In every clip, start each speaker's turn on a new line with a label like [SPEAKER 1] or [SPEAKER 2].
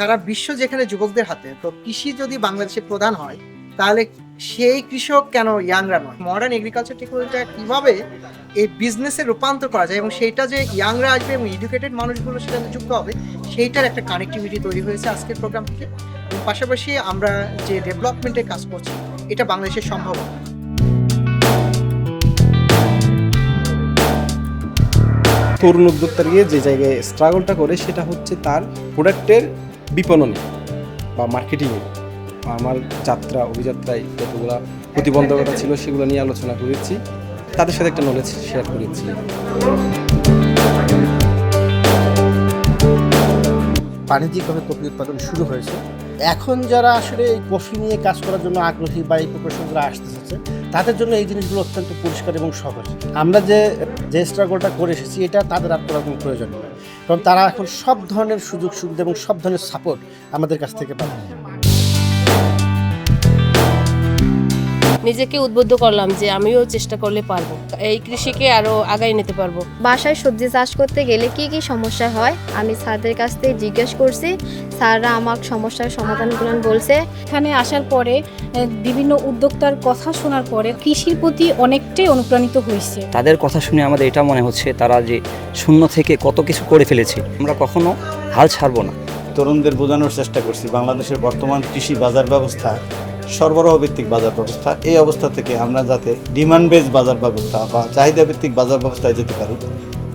[SPEAKER 1] সারা বিশ্ব যেখানে যুবকদের হাতে, তো কৃষি যদি বাংলাদেশে প্রধান হয় তাহলে সেই কৃষক কেন ইয়াংরা নয়? মডার্ন এগ্রিকালচার টেকনোলজিটা কিভাবে এই বিজনেসে রূপান্তর করা যায় এবং সেইটা যে ইয়াংরা আসবে এবং এডুকেটেড মানুষগুলো সেখানে যুক্ত হবে, সেইটার একটা কানেক্টিভিটি তৈরি হয়েছে আজকের প্রোগ্রাম থেকে। এবং পাশাপাশি আমরা যে ডেভেলপমেন্টের কাজ করছি, এটা বাংলাদেশের সম্ভব।
[SPEAKER 2] তরুণ উদ্যোক্তা গিয়ে যে জায়গায় স্ট্রাগলটা করে সেটা হচ্ছে তার প্রোডাক্টের বিপণনে বা মার্কেটিংয়ে। আমার অভিযাত্রায় যতগুলো প্রতিবন্ধকতা ছিল সেগুলো নিয়ে আলোচনা করেছি, তাদের সাথে একটা নলেজ শেয়ার করেছি।
[SPEAKER 3] বাণিজ্যিকভাবে কফি উৎপাদন শুরু হয়েছে। এখন যারা আসলে এই কফি নিয়ে কাজ করার জন্য আগ্রহী বা এই প্রফেশনগুলো আসতে চাচ্ছে, তাদের জন্য এই জিনিসগুলো অত্যন্ত পরিষ্কার এবং সহজ। আমরা যে স্ট্রাগলটা করে এসেছি, এটা তাদের আর করার কোনো প্রয়োজন নেই, কারণ তারা এখন সব ধরনের সুযোগ সুবিধা এবং সব ধরনের সাপোর্ট আমাদের কাছ থেকে পাবে।
[SPEAKER 4] নিজেকে উদ্বুদ্ধ করলাম যে আমিও চেষ্টা করলে পারবো, এই কৃষিকে আরো আগায় নিতে পারবো।
[SPEAKER 5] বাসায় সবজি চাষ করতে গেলে কি কি সমস্যা হয় আমি স্যারদের কাছ থেকে জিজ্ঞেস করছি। স্যাররা আমাকে সমস্যার সমাধানগুলো বলছে।
[SPEAKER 6] এখানে আসার পরে বিভিন্ন উদ্যোক্তার কথা শোনার পরে কৃষির প্রতি অনেকটাই অনুপ্রাণিত হয়েছে।
[SPEAKER 7] তাদের কথা শুনে আমাদের এটা মনে হচ্ছে তারা যে শূন্য থেকে কত কিছু করে ফেলেছে, আমরা কখনো হাল ছাড়বো না।
[SPEAKER 8] তরুণদের বোঝানোর চেষ্টা করছি বাংলাদেশের বর্তমান কৃষি বাজার ব্যবস্থা সরবরাহ ভিত্তিক বাজার ব্যবস্থা, এই অবস্থা থেকে আমরা যাতে ডিমান্ড বেস বাজার ব্যবস্থা বা চাহিদা ভিত্তিক বাজার ব্যবস্থায় যেতে পারি।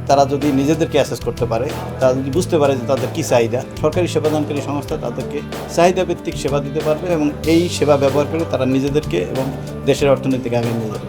[SPEAKER 8] তারা যদি নিজেদেরকে অ্যাসেস করতে পারে, তারা যদি বুঝতে পারে যে তাদের কী চাহিদা, সরকারি সেবাদানকারী সংস্থা তাদেরকে চাহিদা ভিত্তিক সেবা দিতে পারবে এবং এই সেবা ব্যবহার করে তারা নিজেদেরকে এবং দেশের অর্থনীতিকে আগে নিয়ে যাবে।